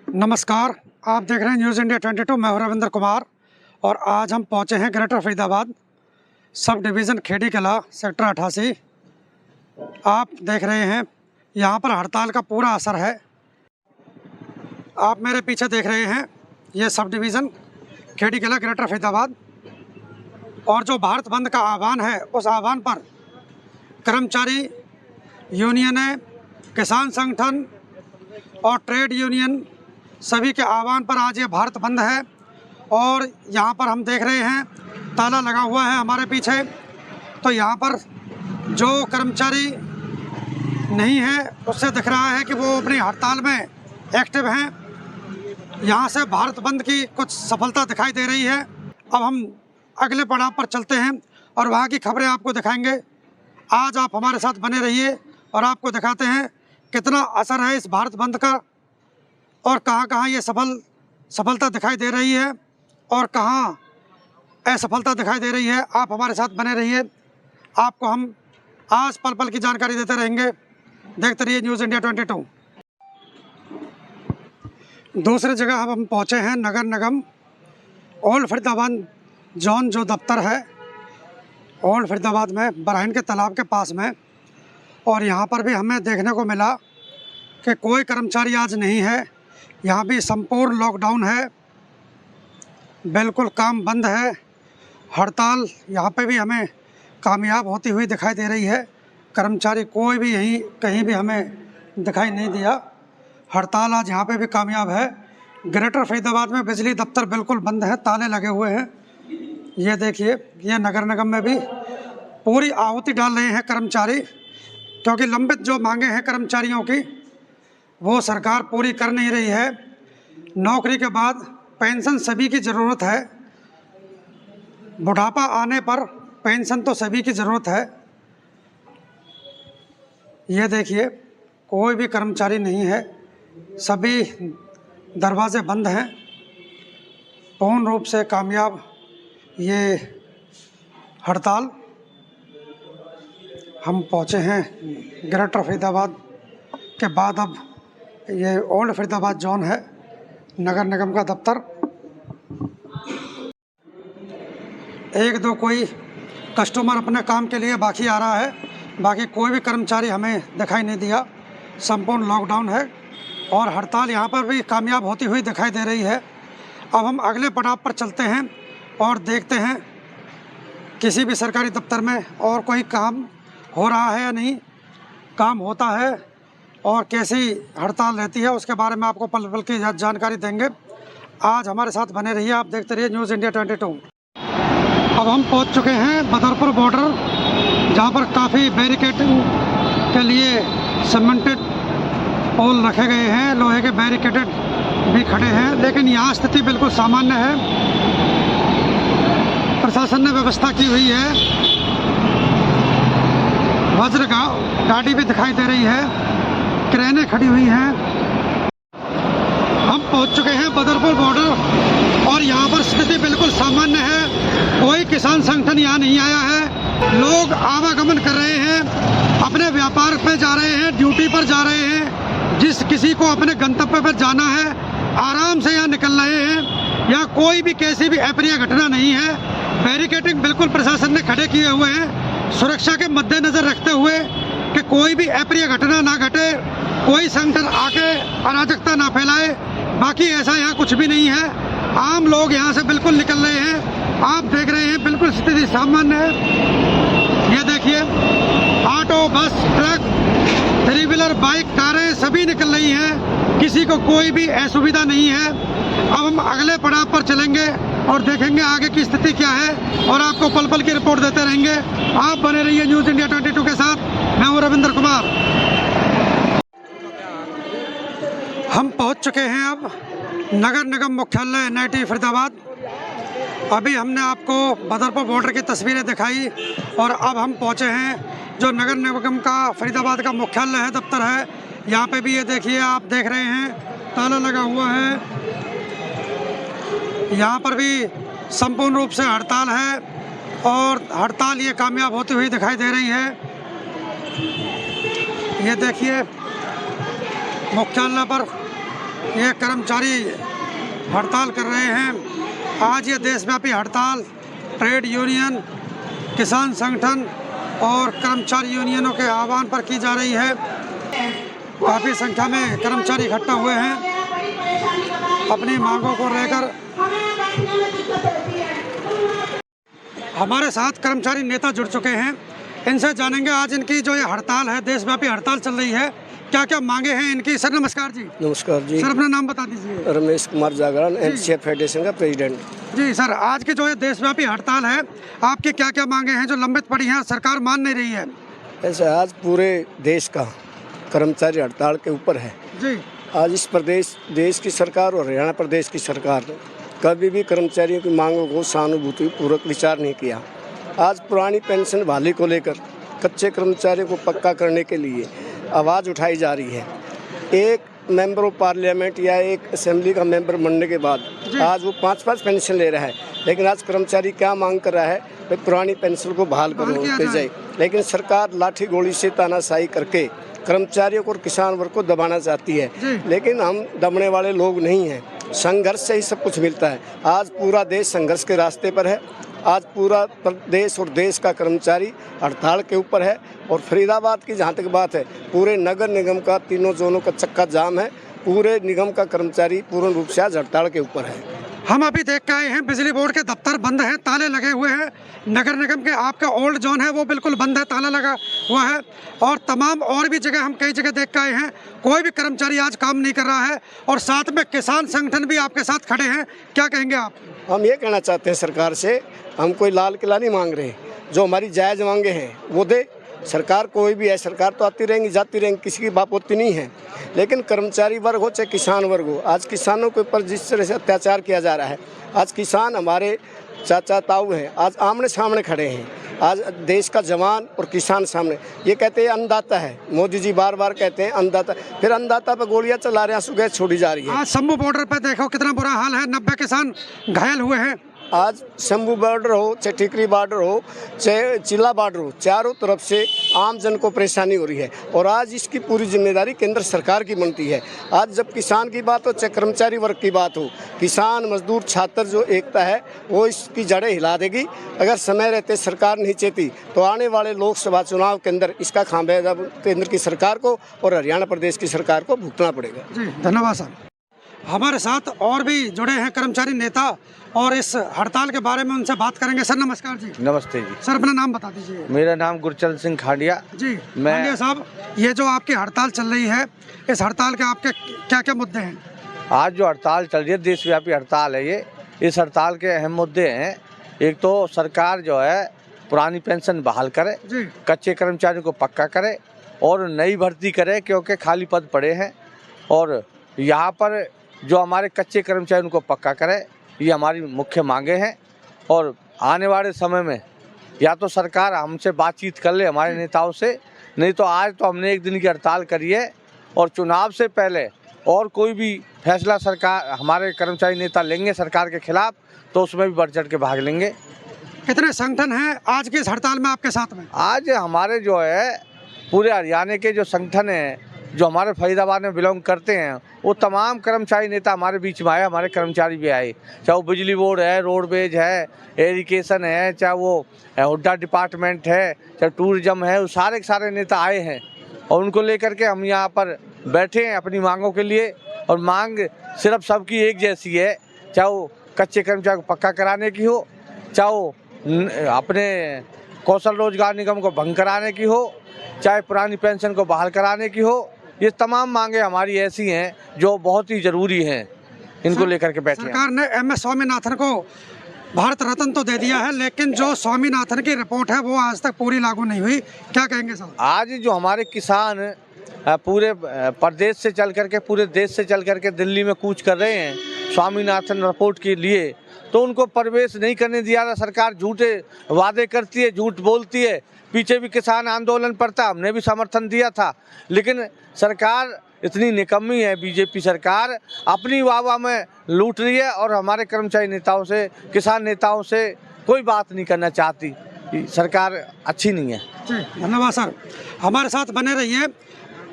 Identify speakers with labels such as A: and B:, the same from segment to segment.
A: नमस्कार, आप देख रहे हैं न्यूज़ इंडिया 22। मैं हूं रविंद्र कुमार और आज हम पहुंचे हैं greater Faridabad sub division Khedi कला सेक्टर 88। आप देख रहे हैं यहां पर हड़ताल का पूरा असर है। आप मेरे पीछे देख रहे हैं ये सब डिवीज़न खेड़ी कला ग्रेटर फरीदाबाद, और जो भारत बंद का आह्वान है उस आह्वान पर कर्मचारी यूनियनें, किसान संगठन और ट्रेड यूनियन सभी के आह्वान पर आज ये भारत बंद है। और यहाँ पर हम देख रहे हैं ताला लगा हुआ है हमारे पीछे, तो यहाँ पर जो कर्मचारी नहीं है उससे दिख रहा है कि वो अपनी हड़ताल में एक्टिव हैं। यहाँ से भारत बंद की कुछ सफलता दिखाई दे रही है। अब हम अगले पड़ाव पर चलते हैं और वहाँ की खबरें आपको दिखाएंगे। आज आप हमारे साथ बने रहिए और आपको दिखाते हैं कितना असर है इस भारत बंद का और कहाँ कहाँ ये सफलता दिखाई दे रही है और कहाँ असफलता दिखाई दे रही है। आप हमारे साथ बने रहिए, आपको हम आज पल पल की जानकारी देते रहेंगे। देखते रहिए न्यूज़ इंडिया 22। दूसरी जगह हम पहुँचे हैं नगर निगम ओल्ड फरीदाबाद जोन जो दफ्तर है ओल्ड फरीदाबाद में बरहीन के तालाब के पास में। और यहाँ पर भी हमें देखने को मिला कि कोई कर्मचारी आज नहीं है। यहाँ भी संपूर्ण लॉकडाउन है, बिल्कुल काम बंद है। हड़ताल यहाँ पे भी हमें कामयाब होती हुई दिखाई दे रही है। कर्मचारी कोई भी यहीं कहीं भी हमें दिखाई नहीं दिया। हड़ताल आज यहाँ पे भी कामयाब है। ग्रेटर फरीदाबाद में बिजली दफ्तर बिल्कुल बंद है, ताले लगे हुए हैं। ये देखिए, ये नगर निगम में भी पूरी आहुति डाल रहे हैं कर्मचारी, क्योंकि लंबित जो मांगे हैं कर्मचारियों की वो सरकार पूरी कर नहीं रही है। नौकरी के बाद पेंशन सभी की ज़रूरत है, बुढ़ापा आने पर पेंशन तो सभी की ज़रूरत है। ये देखिए, कोई भी कर्मचारी नहीं है, सभी दरवाजे बंद हैं। पूर्ण रूप से कामयाब ये हड़ताल। हम पहुँचे हैं ग्रेटर फरीदाबाद के बाद, अब ये ओल्ड फरीदाबाद जोन है नगर निगम का दफ्तर। एक दो कोई कस्टमर अपने काम के लिए बाकी आ रहा है, बाकी कोई भी कर्मचारी हमें दिखाई नहीं दिया। संपूर्ण लॉकडाउन है और हड़ताल यहाँ पर भी कामयाब होती हुई दिखाई दे रही है। अब हम अगले पड़ाव पर चलते हैं और देखते हैं किसी भी सरकारी दफ्तर में और कोई काम हो रहा है या नहीं, काम होता है और कैसी हड़ताल रहती है, उसके बारे में आपको पल पल की जानकारी देंगे। आज हमारे साथ बने रहिए, आप देखते रहिए न्यूज़ इंडिया 22। अब हम पहुंच चुके हैं बदरपुर बॉर्डर, जहां पर काफ़ी बैरिकेडिंग के लिए सीमेंटेड पोल रखे गए हैं, लोहे के बैरिकेडेड भी खड़े हैं, लेकिन यहाँ स्थिति बिल्कुल सामान्य है। प्रशासन ने व्यवस्था की हुई है, वज्र गाड़ी भी दिखाई दे रही है, क्रेनें खड़ी हुई हैं। हम पहुंच चुके हैं बदरपुर बॉर्डर और यहाँ पर स्थिति बिल्कुल सामान्य है। कोई किसान संगठन यहाँ नहीं आया है। लोग आवागमन कर रहे हैं, अपने व्यापार पे जा रहे हैं, ड्यूटी पर जा रहे हैं। जिस किसी को अपने गंतव्य पर जाना है आराम से यहाँ निकल रहे हैं। यहाँ कोई भी कैसी भी अप्रिय घटना नहीं है। बैरिकेडिंग बिल्कुल प्रशासन ने खड़े किए हुए हैं, सुरक्षा के मद्देनजर रखते हुए कि कोई भी अप्रिय घटना ना घटे, कोई संगठन आके अराजकता ना फैलाए। बाकी ऐसा यहाँ कुछ भी नहीं है। आम लोग यहाँ से बिल्कुल निकल रहे हैं। आप देख रहे हैं बिल्कुल स्थिति सामान्य है। ये देखिए, ऑटो, बस, ट्रक, थ्री व्हीलर, बाइक, कारें सभी निकल रही हैं, किसी को कोई भी असुविधा नहीं है। अब हम अगले पड़ाव पर चलेंगे और देखेंगे आगे की स्थिति क्या है और आपको पल पल की रिपोर्ट देते रहेंगे। आप बने रहिए न्यूज़ इंडिया 22 के साथ। मैं हूं रविंद्र कुमार। हम पहुंच चुके हैं अब नगर निगम मुख्यालय NIT फरीदाबाद। अभी हमने आपको बदरपुर बॉर्डर की तस्वीरें दिखाई और अब हम पहुंचे हैं जो नगर निगम का फरीदाबाद का मुख्यालय है, दफ्तर है। यहाँ पे भी ये देखिए, आप देख रहे हैं ताला लगा हुआ है। यहाँ पर भी संपूर्ण रूप से हड़ताल है और हड़ताल ये कामयाब होती हुई दिखाई दे रही है। ये देखिए, मुख्यालय पर ये कर्मचारी हड़ताल कर रहे हैं। आज ये देशव्यापी हड़ताल ट्रेड यूनियन, किसान संगठन और कर्मचारी यूनियनों के आह्वान पर की जा रही है। काफ़ी संख्या में कर्मचारी इकट्ठा हुए हैं अपनी मांगों को लेकर। हमारे साथ कर्मचारी नेता जुड़ चुके हैं, इनसे जानेंगे आज इनकी जो ये हड़ताल है, देशव्यापी हड़ताल चल रही है, क्या क्या मांगे हैं इनकी। सर नमस्कार जी।
B: नमस्कार जी।
A: सर अपना नाम बता दीजिए।
B: रमेश कुमार जागरण, एनसीएफ फेडरेशन का प्रेसिडेंट।
A: जी सर, आज की जो ये देशव्यापी हड़ताल है, आपकी क्या क्या मांगे हैं जो लंबित पड़ी हैं, सरकार मान नहीं रही है?
B: ऐसे आज पूरे देश का कर्मचारी हड़ताल के ऊपर है
A: जी।
B: आज इस देश की सरकार और हरियाणा प्रदेश की सरकार ने कभी भी कर्मचारियों की मांगों को सहानुभूति पूर्वक विचार नहीं किया। आज पुरानी पेंशन बहाली को लेकर कच्चे कर्मचारियों को पक्का करने के लिए आवाज़ उठाई जा रही है। एक मेंबर ऑफ पार्लियामेंट या एक असेंबली का मेंबर बनने के बाद आज वो 5-5 पेंशन ले रहा है, लेकिन आज कर्मचारी क्या मांग कर रहा है, भाई पुरानी पेंशन को बहाल करो जाए। लेकिन सरकार लाठी गोली से तानाशाही करके कर्मचारियों को और किसान वर्ग को दबाना चाहती है, लेकिन हम दबने वाले लोग नहीं हैं। संघर्ष से ही सब कुछ मिलता है। आज पूरा देश संघर्ष के रास्ते पर है। आज पूरा प्रदेश और देश का कर्मचारी हड़ताल के ऊपर है। और फरीदाबाद की जहाँ तक बात है, पूरे नगर निगम का तीनों जोनों का चक्का जाम है। पूरे निगम का कर्मचारी पूर्ण रूप से आज हड़ताल के ऊपर है।
A: हम अभी देख के आए हैं, बिजली बोर्ड के दफ्तर बंद हैं, ताले लगे हुए हैं। नगर निगम के आपका ओल्ड जोन है वो बिल्कुल बंद है, ताला लगा हुआ है। और तमाम और भी जगह हम कई जगह देख के आए हैं, कोई भी कर्मचारी आज काम नहीं कर रहा है। और साथ में किसान संगठन भी आपके साथ खड़े हैं, क्या कहेंगे आप?
B: हम ये कहना चाहते हैं सरकार से, हम कोई लाल किला नहीं मांग रहे, जो हमारी जायज़ मांगे हैं वो दे। सरकार कोई भी है, सरकार तो आती रहेंगी जाती रहेंगी, किसी की बात होती नहीं है। लेकिन कर्मचारी वर्ग हो चाहे किसान वर्ग हो, आज किसानों के ऊपर जिस तरह से अत्याचार किया जा रहा है, आज किसान हमारे चाचा ताऊ हैं, आज आमने सामने खड़े हैं। आज देश का जवान और किसान सामने, ये कहते हैं अन्नदाता है, मोदी जी बार बार कहते हैं अन्नदाता, फिर अन्नदाता पर गोलियां चला रहे हैं, सुगैस छोड़ी जा रही है।
A: आज शंभू बॉर्डर पर देखो कितना बुरा हाल है, 90 किसान घायल हुए हैं।
B: आज शंभू बॉर्डर हो चाहे टिकरी बॉर्डर हो चाहे चिल्ला बॉर्डर हो, चारों तरफ से आम जन को परेशानी हो रही है। और आज इसकी पूरी जिम्मेदारी केंद्र सरकार की बनती है। आज जब किसान की बात हो चाहे कर्मचारी वर्ग की बात हो, किसान मजदूर छात्र जो एकता है वो इसकी जड़ें हिला देगी। अगर समय रहते सरकार नहीं चाहती तो आने वाले लोकसभा चुनाव के अंदर इसका खामियाजा केंद्र की सरकार को और हरियाणा प्रदेश की सरकार को भुगतना पड़ेगा।
A: जी धन्यवाद सर। हमारे साथ और भी जुड़े हैं कर्मचारी नेता और इस हड़ताल के बारे में उनसे बात करेंगे। सर नमस्कार जी।
C: नमस्ते जी।
A: सर अपना नाम बता दीजिए।
C: मेरा नाम गुरचरण सिंह खाड़िया
A: जी। खाड़िया साहब, ये जो आपकी हड़ताल चल रही है, इस हड़ताल के आपके क्या क्या मुद्दे हैं?
C: आज जो हड़ताल चल रही है, देशव्यापी हड़ताल है ये। इस हड़ताल के अहम मुद्दे हैं, एक तो सरकार जो है पुरानी पेंशन बहाल करे, कच्चे कर्मचारियों को पक्का करे और नई भर्ती करे, क्योंकि खाली पद पड़े हैं। और यहाँ पर जो हमारे कच्चे कर्मचारियों को पक्का करे, ये हमारी मुख्य मांगे हैं। और आने वाले समय में या तो सरकार हमसे बातचीत कर ले, हमारे नेताओं से, नहीं तो आज तो हमने एक दिन की हड़ताल करी है और चुनाव से पहले और कोई भी फैसला सरकार हमारे कर्मचारी नेता लेंगे सरकार के खिलाफ तो उसमें भी बढ़ चढ़ के भाग लेंगे।
A: कितने संगठन हैं आज की इस हड़ताल में आपके साथ में? आज
C: हमारे जो है पूरे हरियाणा के जो संगठन हैं, जो हमारे फरीदाबाद में बिलोंग करते हैं, वो तमाम कर्मचारी नेता हमारे बीच में आए, हमारे कर्मचारी भी आए। चाहे वो बिजली बोर्ड है, रोडवेज है, एजुकेशन है, चाहे वो हुड्डा डिपार्टमेंट है, चाहे टूरिज्म है, वो सारे के सारे नेता आए हैं। और उनको लेकर के हम यहाँ पर बैठे हैं अपनी मांगों के लिए। और मांग सिर्फ सबकी एक जैसी है, चाहे वो कच्चे कर्मचारी को पक्का कराने की हो, चाहे वो अपने कौशल रोजगार निगम को भंग कराने की हो, चाहे पुरानी पेंशन को बहाल कराने की हो। ये तमाम मांगे हमारी ऐसी हैं जो बहुत ही ज़रूरी हैं, इनको लेकर के बैठे हैं।
A: सरकार ने MS स्वामीनाथन को भारत रत्न तो दे दिया है, लेकिन जो स्वामीनाथन की रिपोर्ट है वो आज तक पूरी लागू नहीं हुई, क्या कहेंगे साहब?
C: आज जो हमारे किसान पूरे प्रदेश से चल करके, पूरे देश से चल करके दिल्ली में कूच कर रहे हैं स्वामीनाथन रिपोर्ट के लिए, तो उनको प्रवेश नहीं करने दिया था सरकार। झूठे वादे करती है, झूठ बोलती है। पीछे भी किसान आंदोलन पर था, हमने भी समर्थन दिया था, लेकिन सरकार इतनी निकम्मी है, बीजेपी सरकार अपनी वाहवाह में लूट रही है और हमारे कर्मचारी नेताओं से, किसान नेताओं से कोई बात नहीं करना चाहती। सरकार अच्छी नहीं है।
A: जी धन्यवाद सर, हमारे साथ बने रहिए।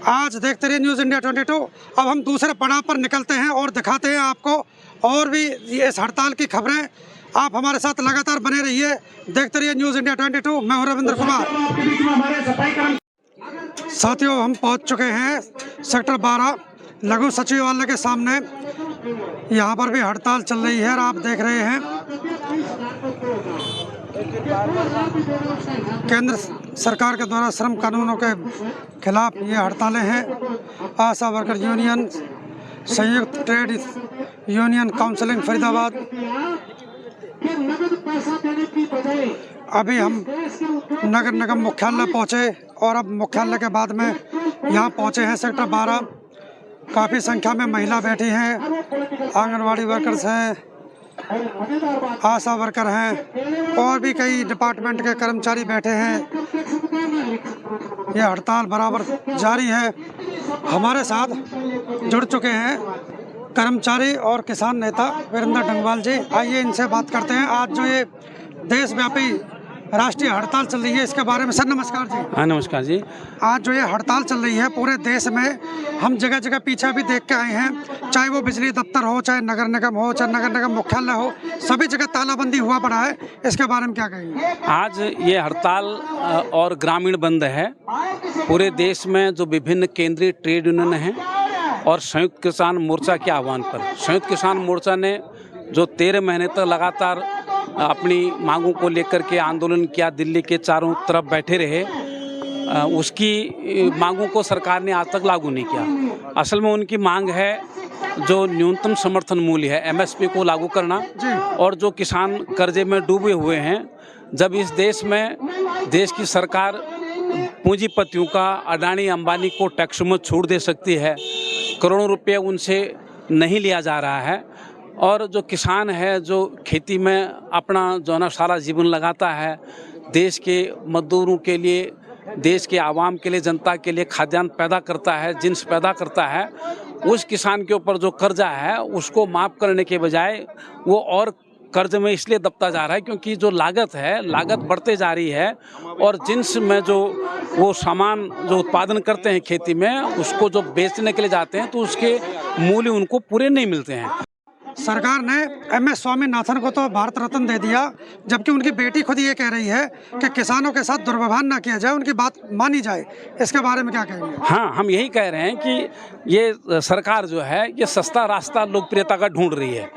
A: आज देखते रहिए न्यूज़ इंडिया 22। अब हम दूसरे पड़ाव पर निकलते हैं और दिखाते हैं आपको और भी इस हड़ताल की खबरें। आप हमारे साथ लगातार बने रहिए, देखते रहिए न्यूज़ इंडिया 22। मैं हूं रविंद्र कुमार। साथियों, हम पहुंच चुके हैं सेक्टर 12 लघु सचिवालय के सामने। यहाँ पर भी हड़ताल चल रही है और आप देख रहे हैं केंद्र सरकार के द्वारा श्रम कानूनों के खिलाफ ये हड़तालें हैं। आशा वर्कर यूनियन, संयुक्त ट्रेड यूनियन काउंसिलिंग फरीदाबाद। अभी हम नगर निगम मुख्यालय पहुँचे और अब मुख्यालय के बाद में यहाँ पहुँचे हैं सेक्टर 12। काफ़ी संख्या में महिला बैठी हैं, आंगनवाड़ी वर्कर्स हैं, आशा वर्कर हैं और भी कई डिपार्टमेंट के कर्मचारी बैठे हैं। यह हड़ताल बराबर जारी है। हमारे साथ जुड़ चुके हैं कर्मचारी और किसान नेता वीरेंद्र डंगवाल जी। आइए इनसे बात करते हैं। आज जो ये देशव्यापी राष्ट्रीय हड़ताल चल रही है, इसके बारे में। सर नमस्कार जी।
D: हाँ नमस्कार जी।
A: आज जो ये हड़ताल चल रही है पूरे देश में, हम जगह जगह पीछे भी देख के आए हैं, चाहे वो बिजली दफ्तर हो, चाहे नगर निगम हो, चाहे नगर निगम मुख्यालय हो, सभी जगह तालाबंदी हुआ पड़ा है। इसके बारे में क्या कहेंगे?
D: आज ये हड़ताल और ग्रामीण बंद है पूरे देश में। जो विभिन्न केंद्रीय ट्रेड यूनियन हैं और संयुक्त किसान मोर्चा के आह्वान पर, संयुक्त किसान मोर्चा ने जो 13 महीने तक लगातार अपनी मांगों को लेकर के आंदोलन किया, दिल्ली के चारों तरफ बैठे रहे, उसकी मांगों को सरकार ने आज तक लागू नहीं किया। असल में उनकी मांग है जो न्यूनतम समर्थन मूल्य है, MSP को लागू करना। और जो किसान कर्जे में डूबे हुए हैं, जब इस देश में देश की सरकार पूंजीपतियों का, अडानी अंबानी को टैक्स में छूट दे सकती है, करोड़ों रुपये उनसे नहीं लिया जा रहा है, और जो किसान है जो खेती में अपना जो है ना सारा जीवन लगाता है, देश के मजदूरों के लिए, देश के आवाम के लिए, जनता के लिए खाद्यान्न पैदा करता है, जिन्स पैदा करता है, उस किसान के ऊपर जो कर्जा है उसको माफ़ करने के बजाय वो और कर्ज में इसलिए दबता जा रहा है क्योंकि जो लागत है, लागत बढ़ते जा रही है। और जिन्स में जो वो सामान जो उत्पादन करते हैं खेती में, उसको जो बेचने के लिए जाते हैं तो उसके मूल्य उनको पूरे नहीं मिलते हैं।
A: सरकार ने MS स्वामीनाथन को तो भारत रत्न दे दिया, जबकि उनकी बेटी खुद ये कह रही है कि किसानों के साथ दुर्व्यवहार ना किया जाए, उनकी बात मानी जाए। इसके बारे में क्या कहेंगे?
D: हाँ, हम यही कह रहे हैं कि ये सरकार जो है ये सस्ता रास्ता लोकप्रियता का ढूंढ रही है।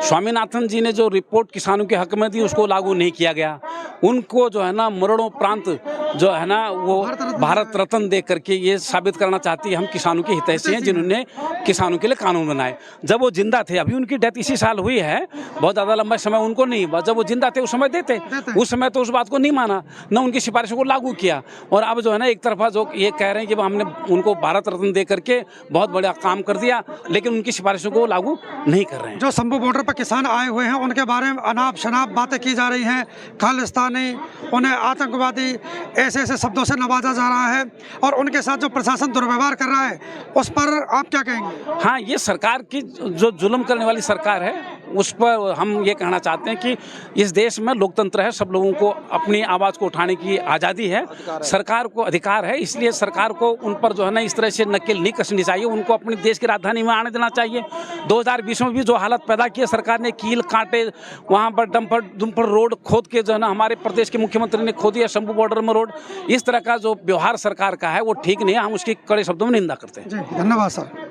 D: स्वामीनाथन जी ने जो रिपोर्ट किसानों के हक में दी उसको लागू नहीं किया गया। उनको जो है ना मरणोपरांत जो है ना वो भारत रत्न दे करके ये साबित करना चाहती है हम किसानों के हितैषी हैं जिन्होंने किसानों के लिए कानून बनाए। जब वो जिंदा थे, अभी उनकी डेथ इसी साल हुई है, बहुत ज़्यादा लंबा समय उनको नहीं, जब वो जिंदा थे उस समय देते, उस समय तो उस बात को नहीं माना, न उनकी सिफारिशों को लागू किया। और अब जो है ना एक तरफा जो ये कह रहे हैं कि हमने उनको भारत रत्न दे करके बहुत बड़ा काम कर दिया, लेकिन उनकी सिफारिशों को लागू नहीं कर रहे हैं।
A: जो शंभू बॉर्डर पर किसान आए हुए हैं उनके बारे में अनाप शनाप बातें की जा रही हैं, खालिस्तानी, उन्हें आतंकवादी, ऐसे ऐसे शब्दों से नवाजा जा रहा है, और उनके साथ जो प्रशासन दुर्व्यवहार कर रहा है उस पर आप क्या कहेंगे?
D: हाँ, ये सरकार की जो जुल्म करने वाली सरकार है उस पर हम ये कहना चाहते हैं कि इस देश में लोकतंत्र है, सब लोगों को अपनी आवाज़ को उठाने की आज़ादी है, सरकार को अधिकार है, इसलिए सरकार को उन पर जो है ना इस तरह से नकेल नहीं कसनी चाहिए, उनको अपनी देश की राजधानी में आने देना चाहिए। 2020 में भी जो हालत पैदा की है सरकार ने, कील कांटे वहाँ पर डंपर रोड खोद के जो है ना हमारे प्रदेश के मुख्यमंत्री ने खोदी है शंभू बॉर्डर में रोड, इस तरह का जो व्यवहार सरकार का है वो ठीक नहीं है, हम उसकी कड़े शब्दों में निंदा करते हैं।
A: जी धन्यवाद सर।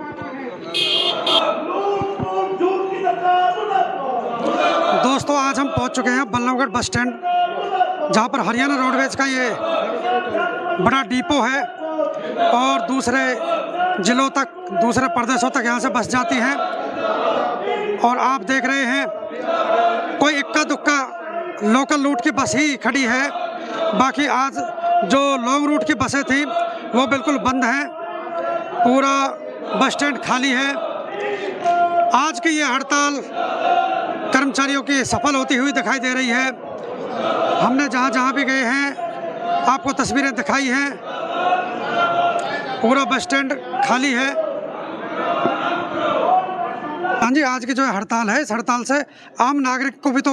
A: दोस्तों, आज हम पहुंच चुके हैं बल्लभगढ़ बस स्टैंड, जहां पर हरियाणा रोडवेज का ये बड़ा डिपो है और दूसरे जिलों तक, दूसरे प्रदेशों तक यहां से बस जाती है। और आप देख रहे हैं कोई इक्का दुक्का लोकल रूट की बस ही खड़ी है, बाकी आज जो लॉन्ग रूट की बसें थी वो बिल्कुल बंद हैं, पूरा बस स्टैंड खाली है। आज की ये हड़ताल कर्मचारियों की सफल होती हुई दिखाई दे रही है। हमने जहाँ जहाँ भी गए हैं आपको तस्वीरें दिखाई हैं, पूरा बस स्टैंड खाली है। हाँ जी, आज की जो हड़ताल है, इस हड़ताल से आम नागरिक को भी तो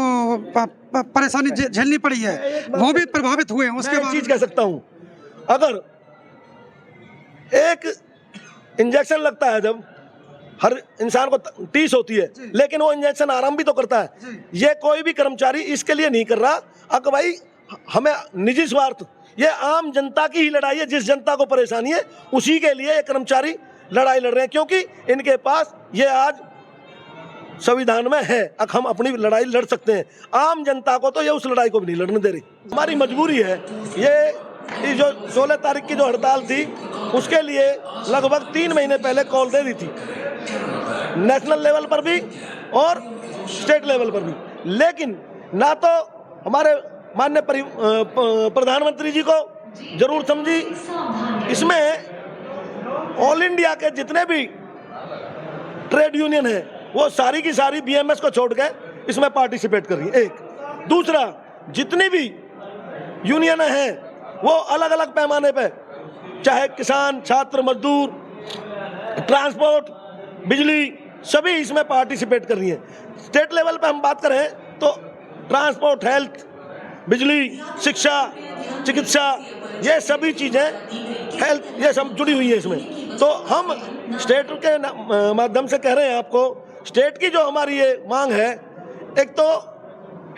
A: परेशानी झेलनी पड़ी है, वो भी प्रभावित हुए हैं। उसके बाद
E: चीज कह सकता हूँ, अगर एक इंजेक्शन लगता है जब हर इंसान को टीस होती है, लेकिन वो इंजेक्शन आराम भी तो करता है। ये कोई भी कर्मचारी इसके लिए नहीं कर रहा अगर भाई हमें निजी स्वार्थ, ये आम जनता की ही लड़ाई है। जिस जनता को परेशानी है उसी के लिए ये कर्मचारी लड़ाई लड़ रहे हैं, क्योंकि इनके पास ये आज संविधान में है, अब हम अपनी लड़ाई लड़ सकते हैं। आम जनता को तो ये उस लड़ाई को भी नहीं लड़ने दे रही। हमारी मजबूरी है। ये जो 16 तारीख की जो हड़ताल थी उसके लिए लगभग 3 महीने पहले कॉल दे दी थी, नेशनल लेवल पर भी और स्टेट लेवल पर भी, लेकिन ना तो हमारे माननीय प्रधानमंत्री जी को जरूर समझी। इसमें ऑल इंडिया के जितने भी ट्रेड यूनियन है वो सारी की सारी बीएमएस को छोड़ के इसमें पार्टिसिपेट कर रही है। एक दूसरा, जितनी भी यूनियन हैं वो अलग अलग पैमाने पे, चाहे किसान, छात्र, मजदूर, ट्रांसपोर्ट, बिजली, सभी इसमें पार्टिसिपेट कर रही हैं। स्टेट लेवल पे हम बात करें तो ट्रांसपोर्ट, हेल्थ, बिजली, शिक्षा, चिकित्सा, ये सभी चीज़ें, हेल्थ, ये सब जुड़ी हुई है इसमें। तो हम स्टेट के माध्यम से कह रहे हैं आपको, स्टेट की जो हमारी ये मांग है, एक तो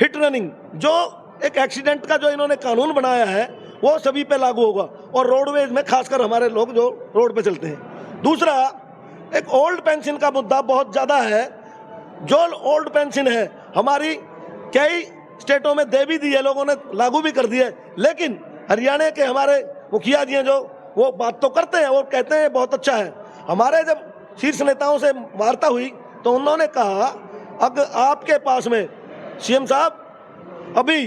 E: हिट रनिंग, जो एक एक्सीडेंट का जो इन्होंने कानून बनाया है वो सभी पे लागू होगा, और रोडवेज में खासकर हमारे लोग जो रोड पे चलते हैं। दूसरा, एक ओल्ड पेंशन का मुद्दा बहुत ज़्यादा है। जो ओल्ड पेंशन है हमारी कई स्टेटों में दे भी दी है, लोगों ने लागू भी कर दिया है, लेकिन हरियाणा के हमारे मुखिया जी हैं जो वो बात तो करते हैं और कहते हैं बहुत अच्छा है। हमारे जब शीर्ष नेताओं से वार्ता हुई तो उन्होंने कहा, अगर आपके पास में सीएम साहब अभी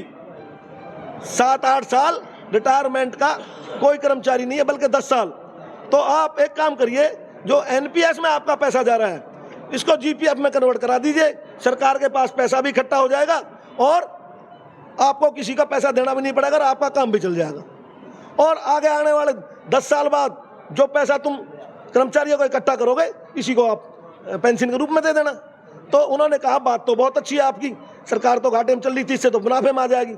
E: 7-8 साल रिटायरमेंट का कोई कर्मचारी नहीं है, बल्कि 10 साल, तो आप एक काम करिए, जो एनपीएस में आपका पैसा जा रहा है इसको जीपीएफ में कन्वर्ट करा दीजिए, सरकार के पास पैसा भी इकट्ठा हो जाएगा और आपको किसी का पैसा देना भी नहीं पड़ेगा और आपका काम भी चल जाएगा। और आगे आने वाले 10 साल बाद जो पैसा तुम कर्मचारियों को इकट्ठा करोगे इसी को आप पेंशन के रूप में दे देना। तो उन्होंने कहा, बात तो बहुत अच्छी है आपकी, सरकार तो घाटे में चल रही थी, इससे तो मुनाफे में आ जाएगी।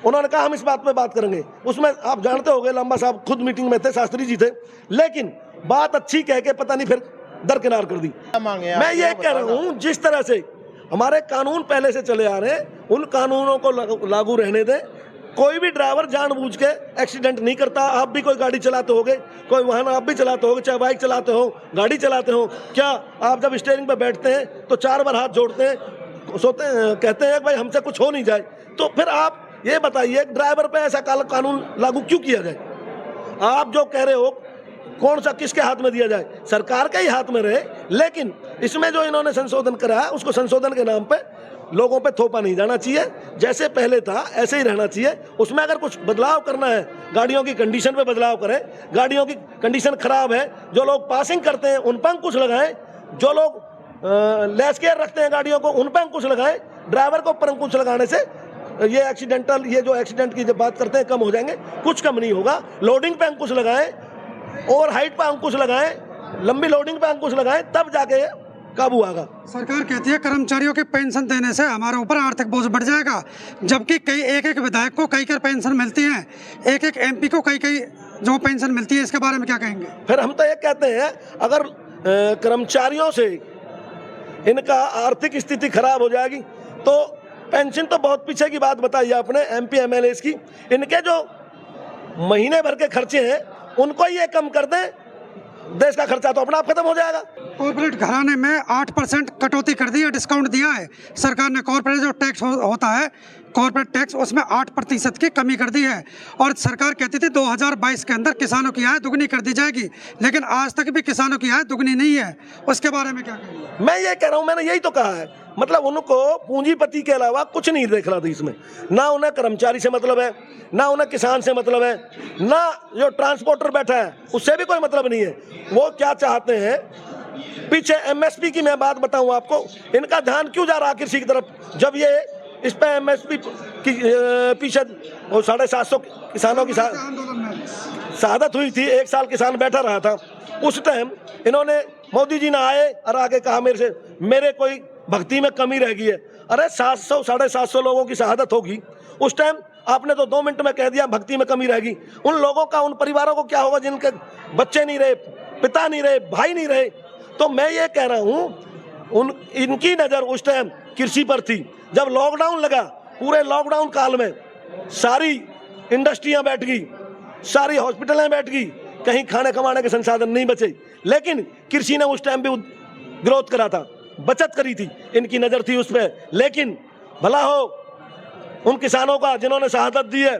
E: उन्होंने कहा हम इस बात पे बात करेंगे। उसमें आप जानते होंगे, लंबा साहब खुद मीटिंग में थे, शास्त्री जी थे, लेकिन बात अच्छी कह के पता नहीं फिर दरकिनार कर दी। मैं ये कह रहा हूँ, जिस तरह से हमारे कानून पहले से चले आ रहे हैं उन कानूनों को लागू रहने दें। कोई भी ड्राइवर जानबूझ के एक्सीडेंट नहीं करता। आप भी कोई गाड़ी चलाते होगे, कोई वाहन आप भी चलाते होगे, चाहे बाइक चलाते हो, गाड़ी चलाते हो, क्या आप जब स्टीयरिंग पे बैठते हैं तो 4 बार हाथ जोड़ते हैं, सोते हैं, कहते हैं भाई हमसे कुछ हो नहीं जाए। तो फिर आप ये बताइए, ड्राइवर पे ऐसा कानून लागू क्यों किया जाए? आप जो कह रहे हो कौन सा किसके हाथ में दिया जाए? सरकार के ही हाथ में रहे, लेकिन इसमें जो इन्होंने संशोधन करा है उसको संशोधन के नाम पे लोगों पे थोपा नहीं जाना चाहिए। जैसे पहले था ऐसे ही रहना चाहिए। उसमें अगर कुछ बदलाव करना है, गाड़ियों की कंडीशन पे बदलाव करें। गाड़ियों की कंडीशन खराब है, जो लोग पासिंग करते हैं उन पर अंकुश लगाएं, जो लोग लेस केयर रखते हैं गाड़ियों को उन पर अंकुश लगाएं। ड्राइवर को ऊपर अंकुश लगाने से ये एक्सीडेंटल, ये जो एक्सीडेंट की जब बात करते हैं कम हो जाएंगे, कुछ कम नहीं होगा। लोडिंग पे अंकुश लगाएं, ओवर हाइट पे अंकुश लगाएं, लंबी लोडिंग पे अंकुश लगाएं, तब जाके काबू आएगा।
A: सरकार कहती है कर्मचारियों के पेंशन देने से हमारे ऊपर आर्थिक बोझ बढ़ जाएगा, जबकि एक विधायक को कई पेंशन मिलती है, एक एमपी को कई जो पेंशन मिलती है। इसके बारे में क्या कहेंगे?
E: फिर हम तो ये कहते हैं, अगर कर्मचारियों से इनका आर्थिक स्थिति खराब हो जाएगी तो पेंशन तो बहुत पीछे की बात बताई आपने, एमपी एमएलए की, इनके जो महीने भर के खर्चे हैं उनको ये कम कर दें, देश का खर्चा तो अपना आप खत्म हो जाएगा।
A: कॉर्पोरेट घराने में 8% कटौती कर दी है, डिस्काउंट दिया है सरकार ने। कॉर्पोरेट जो टैक्स होता है, कॉर्पोरेट टैक्स, उसमें 8% की कमी कर दी है। और सरकार कहती थी 2022 के अंदर किसानों की आय दुगनी कर दी जाएगी, लेकिन आज तक भी किसानों की आय दुगनी नहीं है। उसके बारे में क्या कहेंगे?
E: मैं ये कह रहा हूँ, मैंने यही तो कहा है, मतलब उनको पूंजीपति के अलावा कुछ नहीं देख रहा था इसमें। ना उन्हें कर्मचारी से मतलब है, ना उन्हें किसान से मतलब है, ना जो ट्रांसपोर्टर बैठा है उससे भी कोई मतलब नहीं है। वो क्या चाहते हैं, पीछे एमएसपी की मैं बात बताऊं आपको, इनका ध्यान क्यों जा रहा कृषि की तरफ, जब ये इस पे एमएसपी की पीछे 750 किसानों की शहादत हुई थी, 1 साल किसान बैठा रहा था, उस टाइम इन्होंने, मोदी जी ने आए और आके कहा मेरे कोई भक्ति में कमी रह गई है। अरे 700 750 लोगों की शहादत होगी, उस टाइम आपने तो 2 मिनट में कह दिया भक्ति में कमी रहेगी। उन लोगों का, उन परिवारों को क्या होगा जिनके बच्चे नहीं रहे, पिता नहीं रहे, भाई नहीं रहे। तो मैं ये कह रहा हूँ इनकी नज़र उस टाइम कृषि पर थी। जब लॉकडाउन लगा, पूरे लॉकडाउन काल में सारी इंडस्ट्रियां बैठ गई, सारी हॉस्पिटलें बैठ गई, कहीं खाने कमाने के संसाधन नहीं बचे। लेकिन कृषि ने उस टाइम भी ग्रोथ करा था, बचत करी थी, इनकी नज़र थी उस पर। लेकिन भला हो उन किसानों का जिन्होंने शहादत दी है,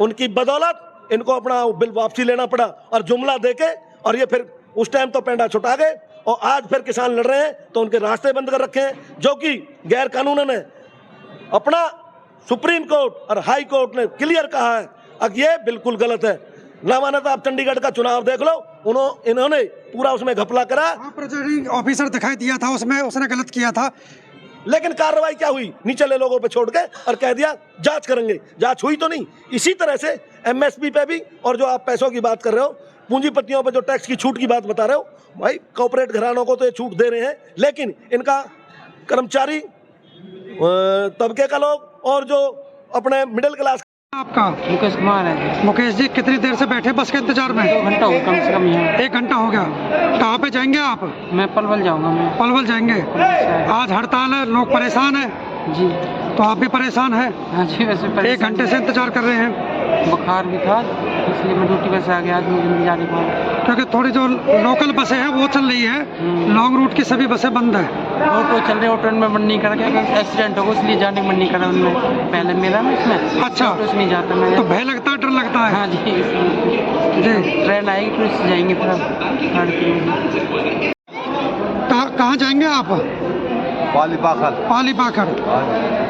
E: उनकी बदौलत इनको अपना बिल वापसी लेना पड़ा और जुमला देके, और ये फिर उस टाइम तो पेंडा छुटा गए और आज फिर किसान लड़ रहे हैं तो उनके रास्ते बंद कर रखे हैं, जो कि गैर कानूनन है। अपना सुप्रीम कोर्ट और हाई कोर्ट ने क्लियर कहा है, अब ये बिल्कुल गलत है। ना माना तो आप चंडीगढ़ का चुनाव देख लो, इन्होंने पूरा उसमें घपला करा।
A: प्रिजाइडिंग ऑफिसर दिखाई दिया था उसमें, उसने गलत किया था।
E: लेकिन कार्रवाई क्या हुई? निचले लोगों पे छोड़ के और कह दिया जांच करेंगे। जांच हुई तो नहीं। इसी तरह से एमएसपी पे भी, और जो आप पैसों की बात कर रहे हो, पूंजीपतियों पे जो टैक्स की छूट की बात बता रहे हो, भाई कॉर्पोरेट घरानों को तो ये छूट दे रहे हैं, लेकिन इनका कर्मचारी तबके का लोग और जो अपने मिडिल क्लास।
A: आपका
F: मुकेश कुमार है।
A: मुकेश जी, कितनी देर से बैठे बस के इंतजार में?
F: 2 घंटा हो कम से कम यहाँ।
A: 1 घंटा हो गया। कहाँ पे जाएंगे आप?
F: मैं पलवल जाऊंगा। मैं
A: पलवल जाएंगे। आज हड़ताल है, लोग परेशान है
F: जी।
A: तो आप भी परेशान है?
F: हाँ जी, वैसे
A: 1 घंटे से इंतजार कर रहे हैं।
F: बुखार भी था, इसलिए मैं ड्यूटी पर से आ गया। आज जल्दी जाने को,
A: क्योंकि थोड़ी जो लोकल बसें हैं वो चल रही है, लॉन्ग रूट की सभी बसें बंद है।
F: ऑटो चल रहे, ऑटो में मन नहीं कर रहा, एक्सीडेंट होगा इसलिए जाने का मन नहीं कर रहा उनमें। पहले मेरा में इसमें
A: अच्छा,
F: ऑटो से नहीं जाता मैं।
A: तो भय लगता है, डर लगता है?
F: हाँ जी,
A: जी।
F: ट्रेन आएगी तो इससे जाएंगे फिर 3:30
A: कहाँ जाएंगे आप? पाली पाखड़।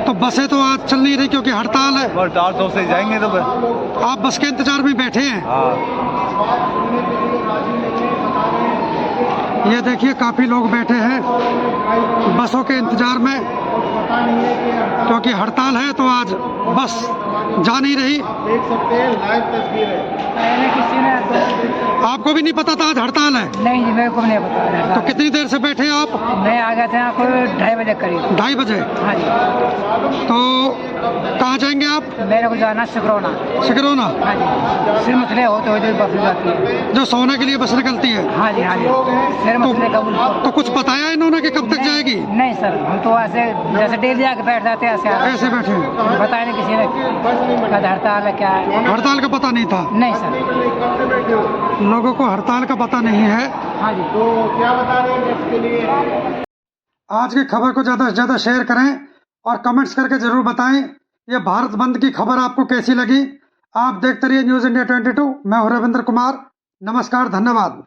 A: तो बसें तो आज चल नहीं रही क्योंकि हड़ताल है।
C: 400 से जाएंगे तो
A: आप बस के इंतजार में बैठे हैं? ये देखिए काफी लोग बैठे हैं बसों के इंतजार में, क्योंकि हड़ताल है तो आज बस जा नहीं रही।
G: देख सकते हैं, लाइव तस्वीर है। किसी ने
A: आपको भी नहीं पता था आज हड़ताल है?
G: नहीं जी, मेरे को नहीं पता।
A: तो कितनी देर से बैठे आप?
G: मैं आ गया था यहाँ को 2:30 बजे करीब।
A: 2:30 बजे?
G: हाँ जी।
A: तो कहाँ जाएंगे आप?
G: मेरे को जाना सिकरौना।
A: सिकरौना?
G: हाँ जी। सिर मसले हो तो बस जाती है,
A: जो सोने के लिए बस निकलती है?
G: हाँ जी हाँ जी। सिर मसले कबूल।
A: तो कुछ बताया इन्होंने कि कब तक जाएगी?
G: नहीं सर, हम तो ऐसे जैसे डेली आके बैठ जाते हैं,
A: ऐसे बैठे हैं?
G: बताया नहीं किसी ने हड़ताल है क्या है।
A: हड़ताल का पता नहीं था?
G: नहीं सर,
A: लोगों को हड़ताल का पता नहीं है।
G: हाँ जी।
B: तो क्या बता रहे हैं इसके लिए?
A: आज की खबर को ज़्यादा से ज़्यादा शेयर करें और कमेंट्स करके ज़रूर बताएं ये भारत बंद की खबर आपको कैसी लगी। आप देखते रहिए न्यूज़ इंडिया 22। मैं हूं रविंद्र कुमार। नमस्कार, धन्यवाद।